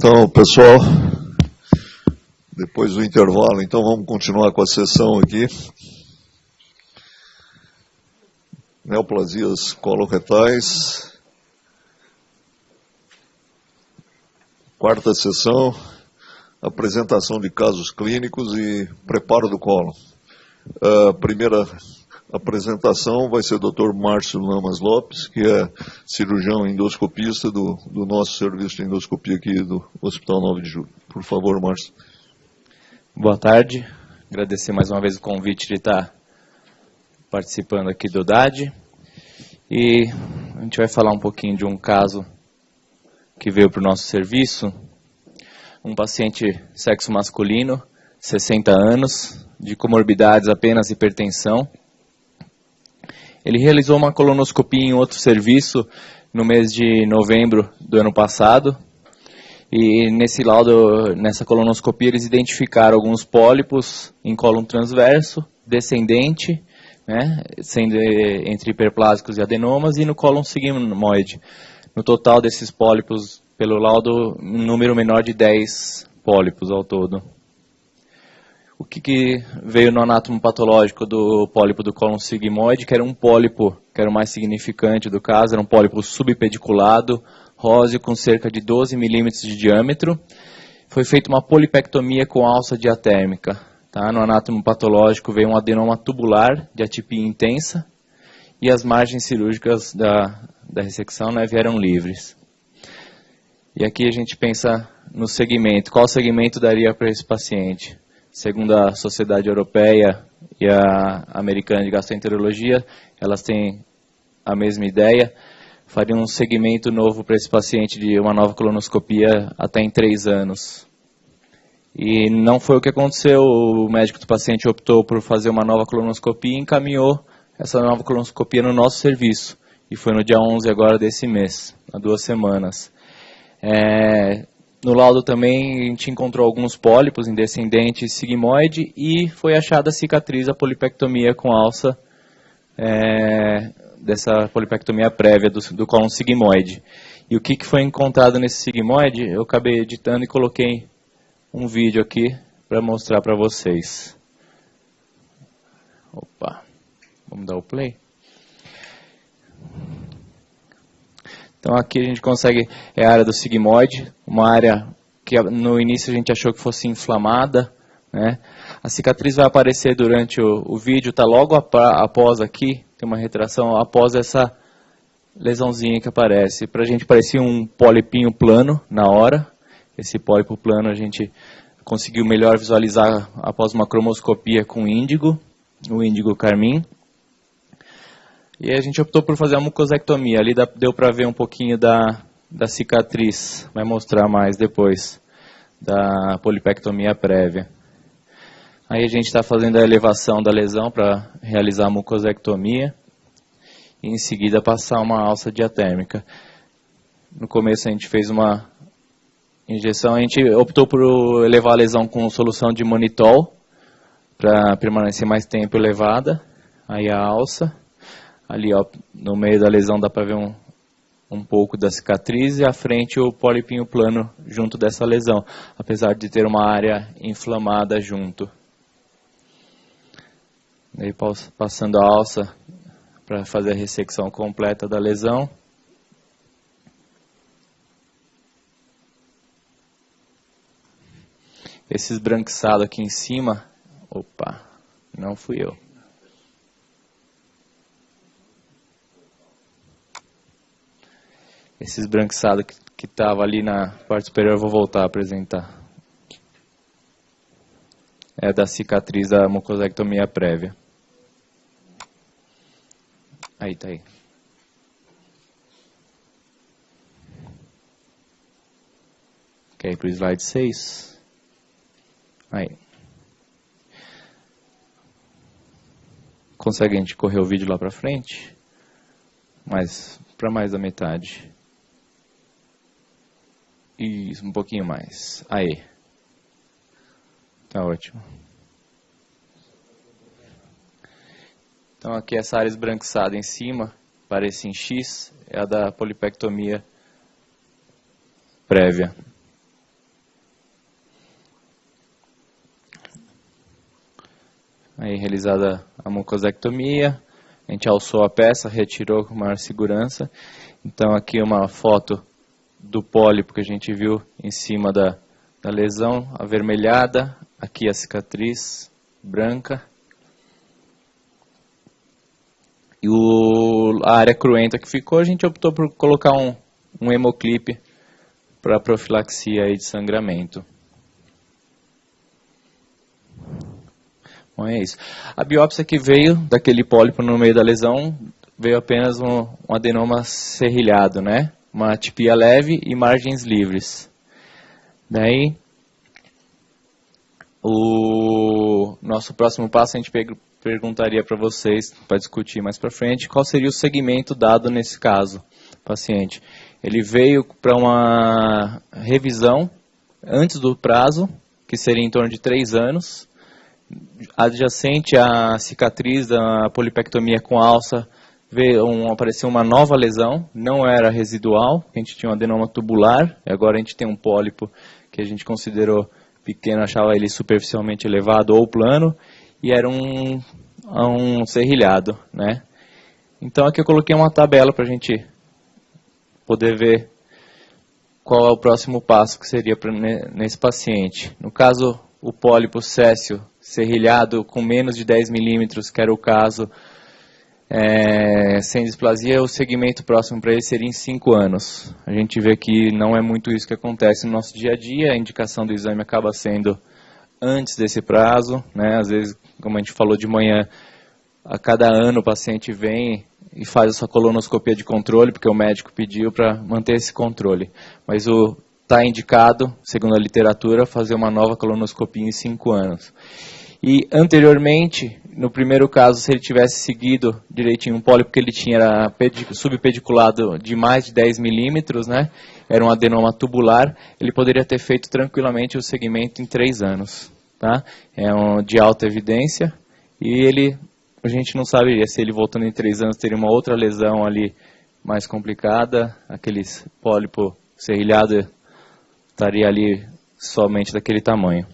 Então, pessoal, depois do intervalo, então vamos continuar com a sessão aqui. Neoplasias coloretais. Quarta sessão, apresentação de casos clínicos e preparo do cólon. A primeira apresentação vai ser o Dr. Márcio Lamas Lopes, que é cirurgião endoscopista do nosso serviço de endoscopia aqui do Hospital 9 de Julho. Por favor, Márcio. Boa tarde. Agradecer mais uma vez o convite de estar participando aqui do DAD. E a gente vai falar um pouquinho de um caso que veio para o nosso serviço. Um paciente sexo masculino, 60 anos, de comorbidades apenas hipertensão. Ele realizou uma colonoscopia em outro serviço no mês de novembro do ano passado. E nesse laudo, nessa colonoscopia, eles identificaram alguns pólipos em cólon transverso, descendente, né, sendo entre hiperplásicos e adenomas, e no cólon sigmoide. No total desses pólipos, pelo laudo, um número menor de 10 pólipos ao todo. O que veio no anátomo patológico do pólipo do cólon sigmoide, que era um pólipo, que era o mais significante do caso, era um pólipo subpediculado, róseo, com cerca de 12 milímetros de diâmetro. Foi feita uma polipectomia com alça diatérmica. Tá? No anátomo patológico veio um adenoma tubular de atipia intensa e as margens cirúrgicas da ressecção, né, vieram livres. E aqui a gente pensa no segmento. Qual segmento daria para esse paciente? Segundo a Sociedade Europeia e a Americana de Gastroenterologia, elas têm a mesma ideia. Faria um segmento novo para esse paciente de uma nova colonoscopia até em 3 anos. E não foi o que aconteceu. O médico do paciente optou por fazer uma nova colonoscopia e encaminhou essa nova colonoscopia no nosso serviço. E foi no dia 11 agora desse mês, há 2 semanas. No laudo também a gente encontrou alguns pólipos em descendente sigmoide e foi achada a cicatriz, a polipectomia com alça, dessa polipectomia prévia do cólon sigmoide. E o que foi encontrado nesse sigmoide, eu acabei editando e coloquei um vídeo aqui para mostrar para vocês. Opa, vamos dar o play. Então aqui a gente consegue, é a área do sigmoide, uma área que no início a gente achou que fosse inflamada, né? A cicatriz vai aparecer durante o vídeo, está logo após aqui, tem uma retração, após essa lesãozinha que aparece. Para a gente parecia um polipinho plano na hora, esse pólipo plano a gente conseguiu melhor visualizar após uma cromoscopia com índigo, o índigo carmim. E a gente optou por fazer a mucosectomia. Ali deu para ver um pouquinho da cicatriz. Vai mostrar mais depois da polipectomia prévia. Aí a gente está fazendo a elevação da lesão para realizar a mucosectomia. E em seguida passar uma alça diatérmica. No começo a gente fez uma injeção. A gente optou por elevar a lesão com solução de manitol para permanecer mais tempo elevada. Aí a alça. Ali, ó, no meio da lesão dá para ver um pouco da cicatriz e à frente o polipinho plano junto dessa lesão, apesar de ter uma área inflamada junto. Daí passando a alça para fazer a ressecção completa da lesão. Esse esbranquiçado aqui em cima, opa, não fui eu. Esse esbranquiçado que estava ali na parte superior, eu vou voltar a apresentar. É da cicatriz da mucosectomia prévia. Aí, tá aí. Quer ir para o slide 6? Aí. Consegue a gente correr o vídeo lá para frente? Para mais da metade. Isso, um pouquinho mais. Aí. Tá ótimo. Então aqui essa área esbranquiçada em cima, parece em X, é a da polipectomia prévia. aí realizada a mucosectomia, a gente alçou a peça, retirou com maior segurança. Então aqui uma foto do pólipo que a gente viu em cima da lesão avermelhada, aqui a cicatriz branca. E a área cruenta que ficou, a gente optou por colocar um hemoclip para profilaxia aí de sangramento. Bom, é isso. A biópsia que veio daquele pólipo no meio da lesão veio apenas um adenoma serrilhado, né? Uma atipia leve e margens livres. Daí, o nosso próximo passo a gente perguntaria para vocês, para discutir mais para frente, qual seria o segmento dado nesse caso, paciente. Ele veio para uma revisão antes do prazo, que seria em torno de 3 anos, adjacente à cicatriz da polipectomia com alça, apareceu uma nova lesão, não era residual, a gente tinha um adenoma tubular, e agora a gente tem um pólipo que a gente considerou pequeno, achava ele superficialmente elevado ou plano, e era um serrilhado, né? Então aqui eu coloquei uma tabela para a gente poder ver qual é o próximo passo que seria nesse paciente. No caso, o pólipo céssio serrilhado com menos de 10 milímetros, que era o caso, sem displasia, o segmento próximo para ele seria em 5 anos. A gente vê que não é muito isso que acontece no nosso dia a dia, a indicação do exame acaba sendo antes desse prazo, né? Às vezes, como a gente falou de manhã, a cada ano o paciente vem e faz a sua colonoscopia de controle, porque o médico pediu para manter esse controle. Mas está indicado, segundo a literatura, fazer uma nova colonoscopia em 5 anos. E anteriormente, no primeiro caso, se ele tivesse seguido direitinho um pólipo que ele tinha era subpediculado de mais de 10 milímetros, né? Era um adenoma tubular, ele poderia ter feito tranquilamente o segmento em 3 anos. Tá? É de alta evidência e a gente não saberia se ele voltando em 3 anos teria uma outra lesão ali mais complicada, aquele pólipo serrilhado estaria ali somente daquele tamanho.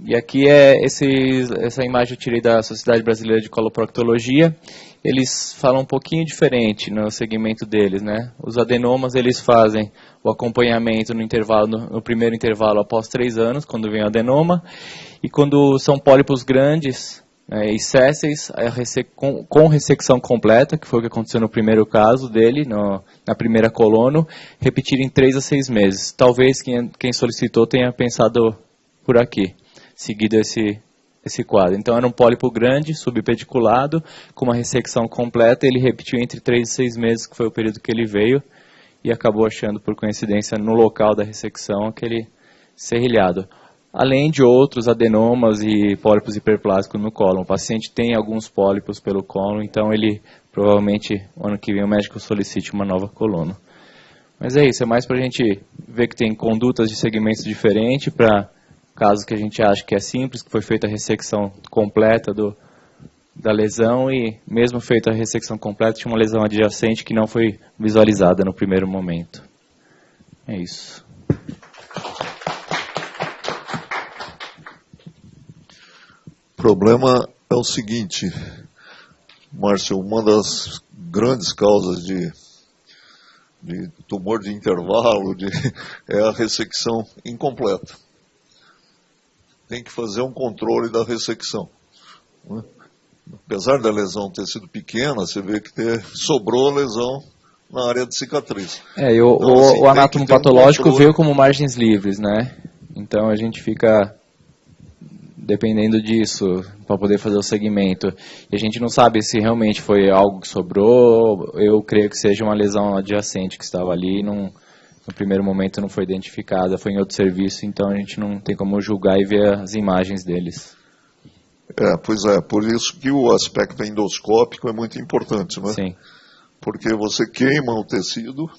E aqui essa imagem eu tirei da Sociedade Brasileira de Coloproctologia. Eles falam um pouquinho diferente no segmento deles, né? Os adenomas, eles fazem o acompanhamento no primeiro intervalo após 3 anos, quando vem o adenoma. E quando são pólipos grandes, né, e sésseis, com ressecção completa, que foi o que aconteceu no primeiro caso dele, na primeira colono, repetir em 3 a 6 meses. Talvez quem solicitou tenha pensado por aqui, seguido esse quadro. Então era um pólipo grande, subpediculado, com uma ressecção completa, ele repetiu entre 3 e 6 meses, que foi o período que ele veio, e acabou achando, por coincidência, no local da ressecção, aquele serrilhado. Além de outros adenomas e pólipos hiperplásicos no cólon. O paciente tem alguns pólipos pelo cólon, então ele provavelmente, ano que vem, o médico solicite uma nova coluna. Mas é isso, é mais para a gente ver que tem condutas de segmentos diferentes, para casos que a gente acha que é simples, que foi feita a ressecção completa da lesão e mesmo feita a ressecção completa, tinha uma lesão adjacente que não foi visualizada no primeiro momento. É isso. O problema é o seguinte, Márcio, uma das grandes causas de tumor de intervalo é a ressecção incompleta. Tem que fazer um controle da ressecção. Né? Apesar da lesão ter sido pequena, você vê que sobrou lesão na área de cicatriz. Então, assim, o anátomo patológico veio como margens livres, né? Então a gente fica dependendo disso para poder fazer o segmento. E a gente não sabe se realmente foi algo que sobrou. Eu creio que seja uma lesão adjacente que estava ali, no primeiro momento não foi identificada, foi em outro serviço, então a gente não tem como julgar e ver as imagens deles. Pois é, por isso que o aspecto endoscópico é muito importante, né? Sim. Porque você queima o tecido,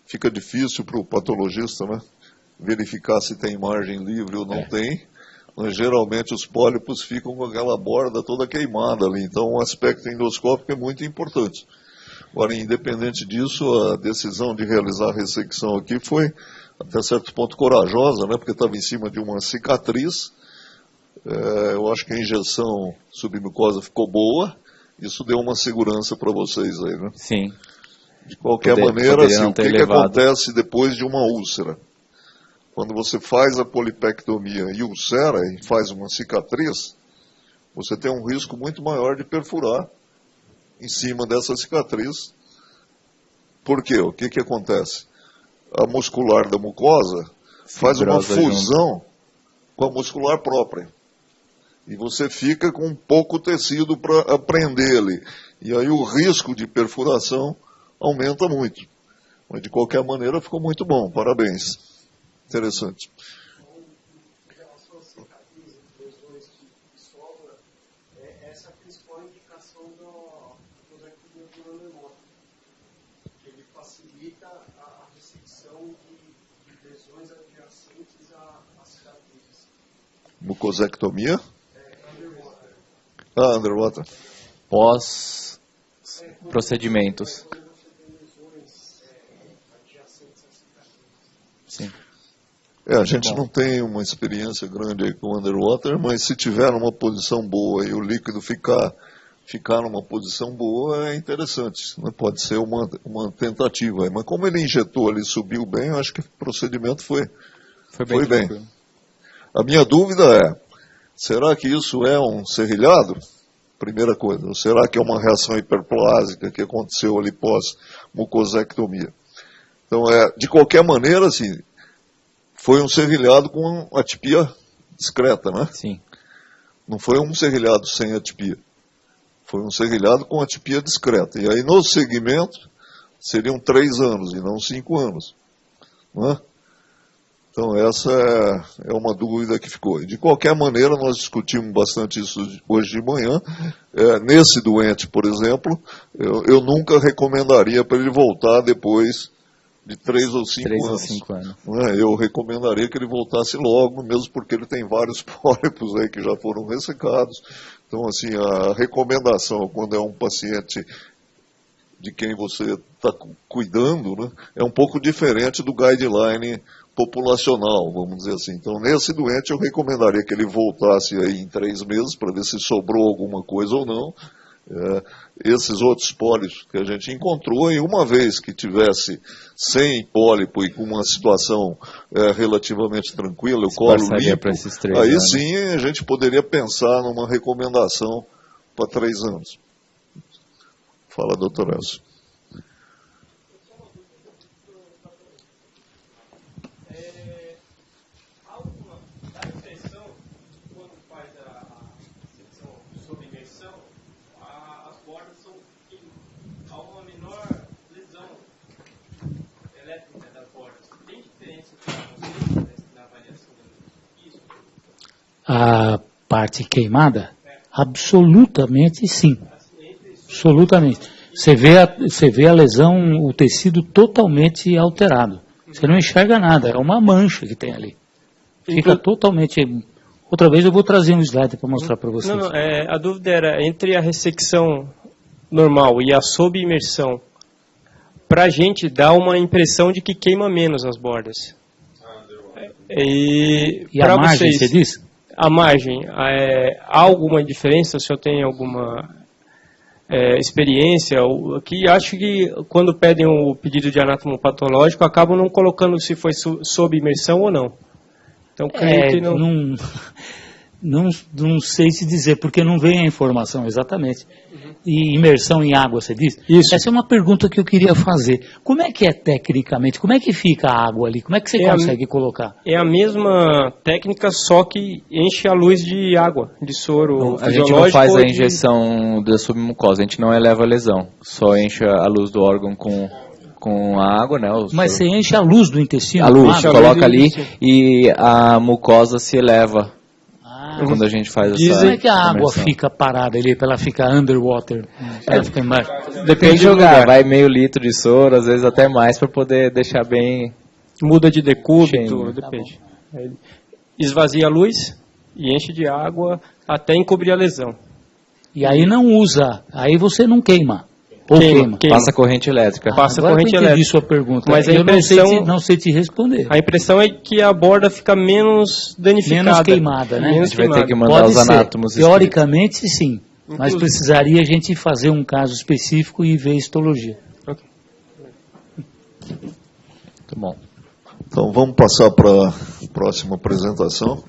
fica difícil para o patologista, né, verificar se tem margem livre ou não tem, mas geralmente os pólipos ficam com aquela borda toda queimada ali, então o aspecto endoscópico é muito importante. Agora, independente disso, a decisão de realizar a ressecção aqui foi, até certo ponto, corajosa, né, porque estava em cima de uma cicatriz, Eu acho que a injeção submucosa ficou boa. Isso deu uma segurança para vocês aí, né? Sim. De qualquer maneira, assim, o que acontece depois de uma úlcera? Quando você faz a polipectomia e ulcera e faz uma cicatriz, você tem um risco muito maior de perfurar em cima dessa cicatriz. Por quê? O que acontece? A muscular da mucosa faz uma fusão com a muscular própria. E você fica com pouco tecido para prender ali. E aí o risco de perfuração aumenta muito. Mas de qualquer maneira ficou muito bom. Parabéns. Interessante. Em relação às cicatrizes, lesões de sobra, essa é a principal indicação do ectomia do Underwater. Ele facilita a ressecção de lesões adjacentes às cicatrizes. Mucosectomia? Underwater. Underwater. Pós procedimentos. Quando você tem lesões adjacentes às cicatrizes. Sim. A gente não tem uma experiência grande aí com o underwater, mas se tiver numa posição boa e o líquido ficar numa posição boa, é interessante. Pode ser uma tentativa aí. Mas como ele injetou ali e subiu bem, eu acho que o procedimento foi bem. A minha dúvida é, será que isso é um serrilhado? Primeira coisa. Ou será que é uma reação hiperplásica que aconteceu ali pós-mucosectomia? Então, de qualquer maneira, assim, foi um serrilhado com atipia discreta, né? Sim. Não foi um serrilhado sem atipia. Foi um serrilhado com atipia discreta. E aí, no segmento, seriam 3 anos e não 5 anos. Né? Então, essa é uma dúvida que ficou. De qualquer maneira, nós discutimos bastante isso hoje de manhã. Nesse doente, por exemplo, eu nunca recomendaria para ele voltar depois de 3 ou 5 anos. 3 ou 5 anos. Eu recomendaria que ele voltasse logo, mesmo porque ele tem vários pólipos aí que já foram ressecados. Então, assim, a recomendação quando é um paciente de quem você está cuidando, né, é um pouco diferente do guideline populacional, vamos dizer assim. Então, nesse doente, eu recomendaria que ele voltasse aí em 3 meses para ver se sobrou alguma coisa ou não. Esses outros pólipos que a gente encontrou, e uma vez que tivesse sem pólipo e com uma situação relativamente tranquila, o colo limpo, aí sim a gente poderia pensar numa recomendação para 3 anos. Fala, doutor Elcio. A parte queimada? Absolutamente sim. Absolutamente. Você vê a lesão, o tecido totalmente alterado. Você não enxerga nada, é uma mancha que tem ali. Fica totalmente... Outra vez eu vou trazer um slide para mostrar para vocês. Não, a dúvida era entre a ressecção normal e a sob imersão. Para a gente dá uma impressão de que queima menos as bordas. E a margem, você disse? A margem, há alguma diferença? O senhor tem alguma experiência? Que acho que quando pedem o pedido de anatomopatológico, acabam não colocando se foi sob imersão ou não. Então, creio que não sei se dizer, porque não vem a informação exatamente. E imersão em água, você diz? Isso. Essa é uma pergunta que eu queria fazer. Como é que é tecnicamente? Como é que fica a água ali? Como é que você consegue colocar? É a mesma técnica, só que enche a luz de água, de soro. A gente não faz a injeção da submucosa, a gente não eleva a lesão. Só enche a luz do órgão com a água, né? Mas você enche a luz do intestino? A luz, coloca ali e a mucosa se eleva. Quando a gente faz essa... Como é que a água fica parada ali, para ela ficar underwater? Ela fica embaixo? Depende de jogar, vai meio litro de soro, às vezes até mais, para poder deixar bem... Muda de decúbito, depende. Esvazia a luz e enche de água até encobrir a lesão. E aí não usa, aí você não queima. Ou queima? Passa corrente elétrica. Passa Agora corrente eu entendi elétrica. sua pergunta. Mas a eu impressão- não sei te responder. A impressão é que a borda fica menos danificada. Menos queimada, né? A Menos gente vai ter que queimada. mandar Pode os ser. anátomos. Teoricamente, sim. Mas Inclusive- precisaria a gente fazer um caso específico e ver histologia. Ok. Muito bom. Então vamos passar para a próxima apresentação.